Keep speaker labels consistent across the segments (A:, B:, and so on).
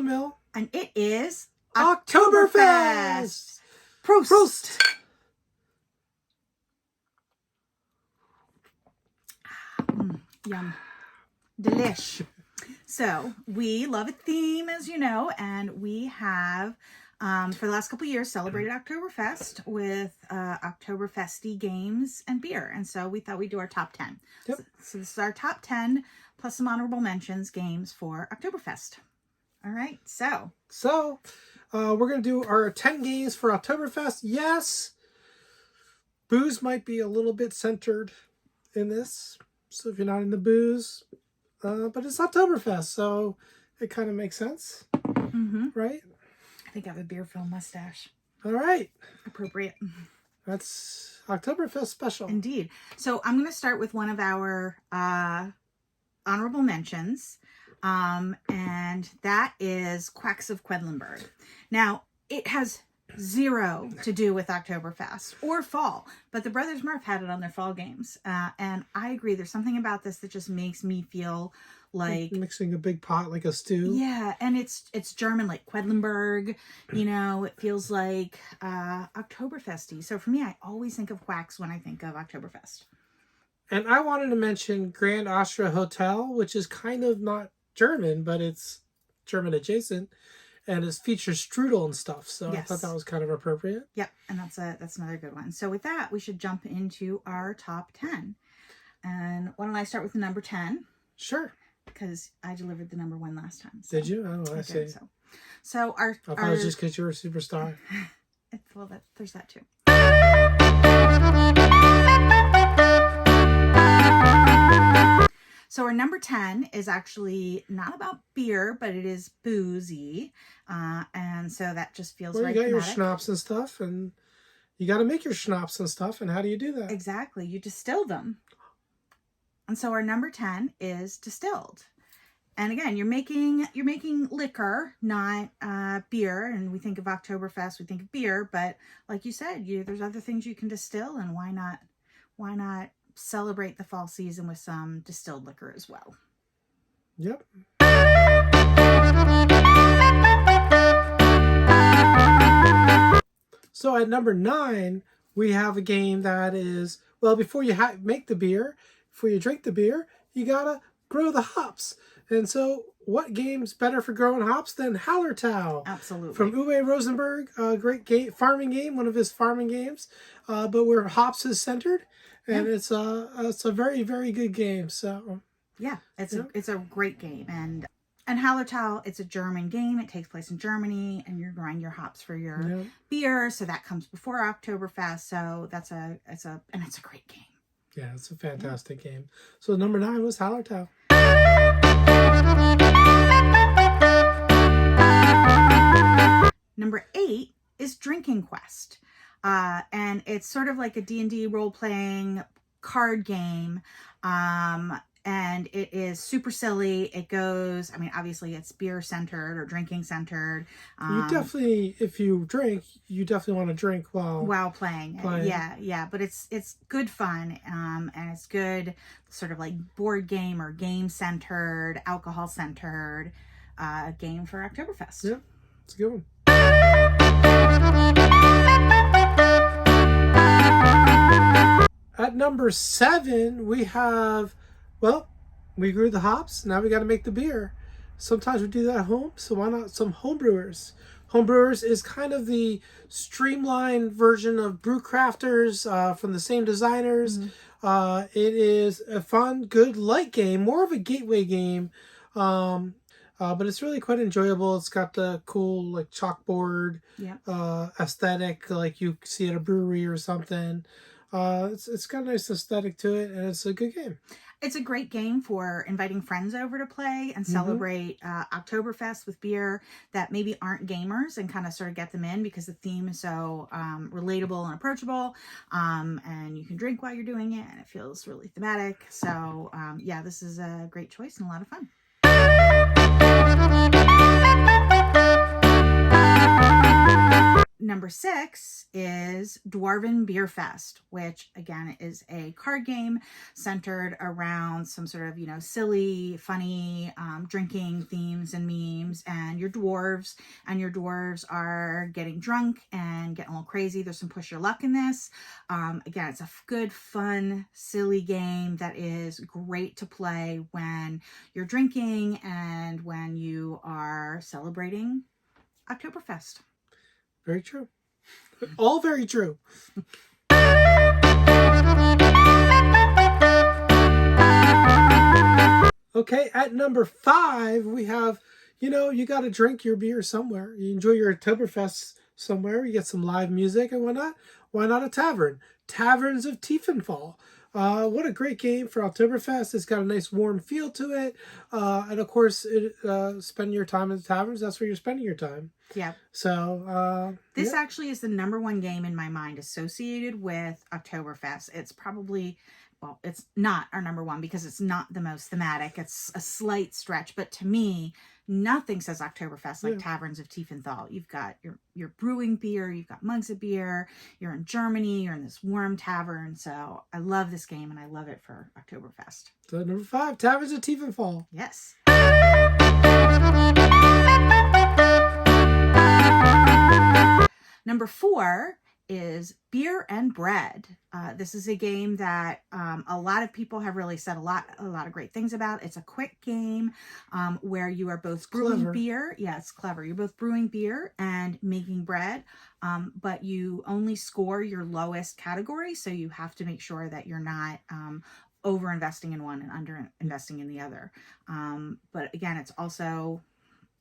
A: SpielMill.
B: And it is
A: Oktoberfest!
B: Prost!
A: Prost!
B: Yum. Delish. So we love a theme, as you know, and we have, for the last couple of years, celebrated Oktoberfest with Oktoberfesty games and beer. And so we thought we'd do our top 10.
A: Yep.
B: So this is our top 10 plus some honorable mentions games for Oktoberfest. All right. So
A: we're going to do our 10 games for Oktoberfest. Yes, booze might be a little bit centered in this. So if you're not into booze, but it's Oktoberfest, so it kind of makes sense, right?
B: I think I have a beer-filled mustache.
A: All right.
B: Appropriate.
A: That's Oktoberfest special.
B: Indeed. So I'm going to start with one of our honorable mentions, and that is Quacks of Quedlinburg. Now, it has zero to do with Oktoberfest or fall, but the Brothers Murph had it on their fall games, and I agree. There's something about this that just makes me feel like
A: mixing a big pot like a stew.
B: Yeah, and it's German, like Quedlinburg. You know, it feels like Oktoberfesty. So for me, I always think of Quacks when I think of Oktoberfest.
A: And I wanted to mention Grand Austria Hotel, which is kind of not German, but it's German adjacent. And it features strudel and stuff, so yes. I thought that was kind of appropriate.
B: Yep, and that's another good one. So with that, we should jump into our top 10. And why don't I start with the number 10?
A: Sure.
B: Because I delivered the number 1 last time. So.
A: Did you? Oh, I see.
B: So
A: I thought it was just because you were a superstar.
B: There's that too. So our number 10 is actually not about beer, but it is boozy. And so that just feels right.
A: You got your schnapps and stuff, and you got to make your schnapps and stuff. And how do you do that?
B: Exactly. You distill them. And so our number 10 is distilled. And again, you're making liquor, not beer. And we think of Oktoberfest, we think of beer. But like you said, there's other things you can distill, and why not celebrate the fall season with some distilled liquor as well.
A: Yep. So at number 9, we have a game that is, well, before you make the beer, before you drink the beer, you gotta grow the hops. And so what game's better for growing hops than Hallertau?
B: Absolutely.
A: From Uwe Rosenberg, a great game, farming game, one of his farming games, but where hops is centered. And it's a very, very good game. So
B: yeah, it's a great game. And Hallertau, it's a German game. It takes place in Germany, and you're growing your hops for your beer. So that comes before Oktoberfest. So it's a great game.
A: Yeah, it's a fantastic game. So number 9 was Hallertau.
B: Number 8 is Drinking Quest. And it's sort of like a D&D role-playing card game. And it is super silly. It goes, obviously it's beer-centered or drinking-centered.
A: You definitely, if you drink, you definitely want to drink
B: while playing. Yeah. But it's good fun. And it's good sort of like board game or game-centered, alcohol-centered game for Oktoberfest.
A: Yeah, it's a good one. At number 7, we have, we grew the hops. Now we got to make the beer. Sometimes we do that at home, so why not some homebrewers? Homebrewers is kind of the streamlined version of Brew Crafters from the same designers. It is a fun, good, light game, more of a gateway game. But it's really quite enjoyable. It's got the cool like chalkboard aesthetic like you see at a brewery or something. It's got a nice aesthetic to it, and it's a good game.
B: It's a great game for inviting friends over to play and celebrate Oktoberfest with beer that maybe aren't gamers, and kind of sort of get them in because the theme is so relatable and approachable. And you can drink while you're doing it, and it feels really thematic. So yeah, this is a great choice and a lot of fun. number 6 is Dwarven Beer Fest, which again is a card game centered around some sort of, silly, funny drinking themes and memes. And your dwarves are getting drunk and getting a little crazy. There's some push your luck in this. Again, it's a good, fun, silly game that is great to play when you're drinking and when you are celebrating Oktoberfest.
A: Very true. All very true. Okay, at number 5, we have, you got to drink your beer somewhere. You enjoy your Oktoberfest somewhere. You get some live music and whatnot. Why not a tavern? Taverns of Tiefenfall. What a great game for Oktoberfest. It's got a nice warm feel to it. And of course, spending your time in the taverns, that's where you're spending your time.
B: Yeah.
A: So
B: this actually is the number 1 game in my mind associated with Oktoberfest. It's probably, well, it's not our number 1 because it's not the most thematic. It's a slight stretch, but to me, nothing says Oktoberfest like Taverns of Tiefenthal. You've got your brewing beer, you've got mugs of beer, you're in Germany, you're in this warm tavern. So I love this game and I love it for Oktoberfest.
A: So number 5, Taverns of Tiefenfall.
B: Yes. Number 4 is Beer and Bread. This is a game that a lot of people have really said a lot of great things about. It's a quick game where you are both brewing beer. Yeah, it's clever. You're both brewing beer and making bread, but you only score your lowest category. So you have to make sure that you're not over investing in one and under investing in the other. But again, it's also,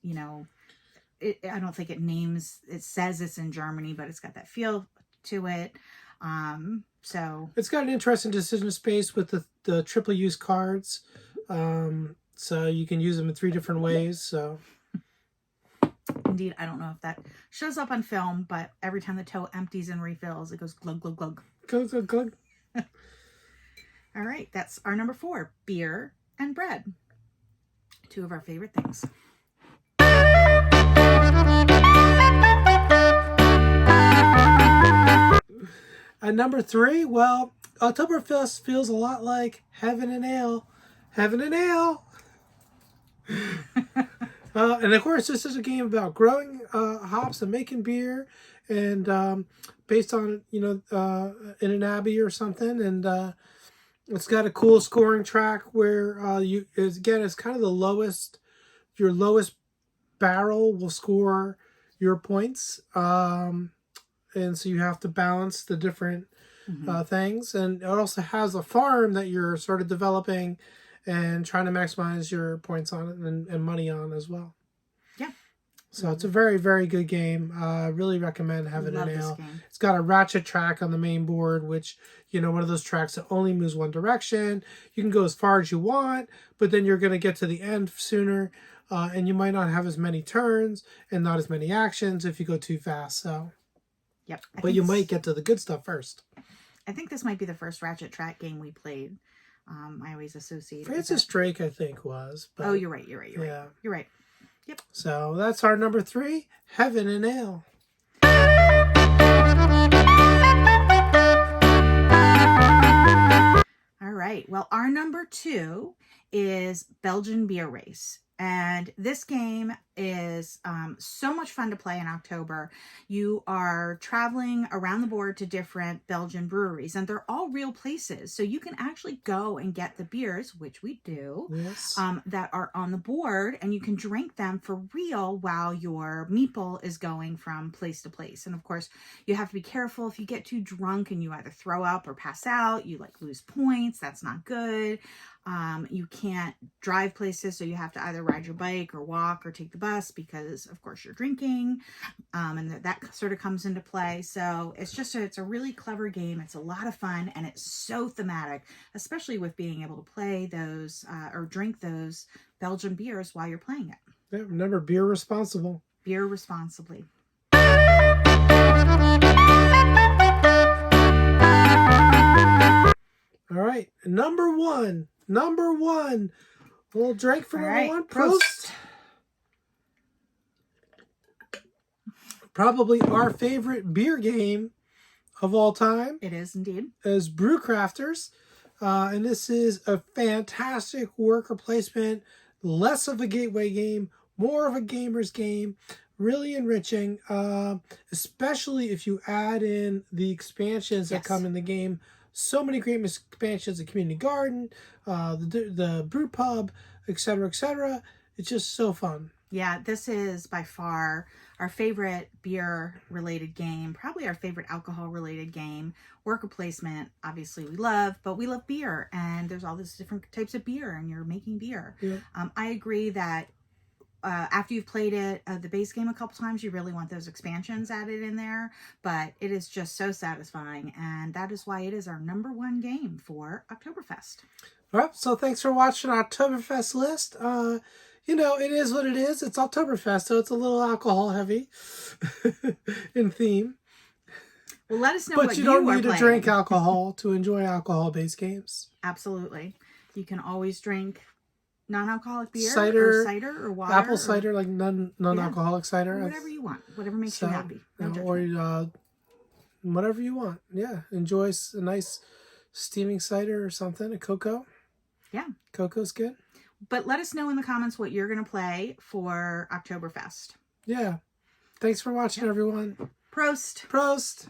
B: I don't think it says it's in Germany, but it's got that feel to it. So
A: it's got an interesting decision space with the triple use cards. So you can use them in 3 different ways. So
B: indeed, I don't know if that shows up on film, but every time the toe empties and refills, it goes glug, glug, glug.
A: Glug, glug, glug.
B: All right. That's our number 4, beer and bread. 2 of our favorite things.
A: At number 3, well, Oktoberfest feels a lot like Heaven and Ale. Heaven and Ale! And of course, this is a game about growing hops and making beer, and based on, in an abbey or something. And it's got a cool scoring track where it's kind of the lowest. Your lowest barrel will score your points. And so you have to balance the different things. And it also has a farm that you're sort of developing and trying to maximize your points on it and money on as well.
B: Yeah.
A: So it's a very, very good game. I really recommend having an ale. It's got a ratchet track on the main board, which, one of those tracks that only moves one direction. You can go as far as you want, but then you're going to get to the end sooner. And you might not have as many turns and not as many actions if you go too fast. So...
B: Yep.
A: But you might get to the good stuff first.
B: I think this might be the first ratchet track game we played. I always associate
A: Francis Drake, I think, was.
B: But... Oh, you're right. You're right. Yep.
A: So that's our number 3, Heaven and Ale.
B: All right. Well, our number 2 is Belgian Beer Race. And this game is so much fun to play in October. You are traveling around the board to different Belgian breweries, and they're all real places. So you can actually go and get the beers, which we do, that are on the board, and you can drink them for real while your meeple is going from place to place. And of course, you have to be careful. If you get too drunk and you either throw up or pass out, you lose points. That's not good. You can't drive places, so you have to either ride your bike or walk or take the bus because, of course, you're drinking, and that sort of comes into play. So it's a really clever game. It's a lot of fun, and it's so thematic, especially with being able to play those or drink those Belgian beers while you're playing it.
A: Yeah, remember, beer responsible.
B: Beer responsibly.
A: All right, number one. A little drink for number 1. Prost. probably our favorite beer game of all time.
B: It is indeed.
A: Is Brew Crafters. And this is a fantastic worker placement, less of a gateway game, more of a gamer's game, really enriching, especially if you add in the expansions that come in the game. So many great expansions, the community garden, the brew pub, etc., etc. It's just so fun.
B: Yeah, this is by far our favorite beer-related game, probably our favorite alcohol-related game. Worker placement, obviously we love, but we love beer, and there's all these different types of beer, and you're making beer.
A: Yeah.
B: I agree that after you've played it, the base game a couple times, you really want those expansions added in there, but it is just so satisfying, and that is why it is our #1 game for Oktoberfest.
A: All right, so thanks for watching our Oktoberfest list. You know, it is what it is. It's Oktoberfest, so it's a little alcohol heavy in theme.
B: Well, let us know
A: but
B: what
A: you don't need
B: to
A: to drink alcohol to enjoy alcohol-based games.
B: Absolutely. You can always drink non-alcoholic beer, cider or water.
A: Apple cider, like non-alcoholic cider.
B: Whatever you want. Whatever makes you happy.
A: Or whatever you want. Yeah. Enjoy a nice steaming cider or something. A cocoa.
B: Yeah.
A: Cocoa's good.
B: But let us know in the comments what you're going to play for Oktoberfest.
A: Yeah. Thanks for watching, everyone.
B: Prost.
A: Prost.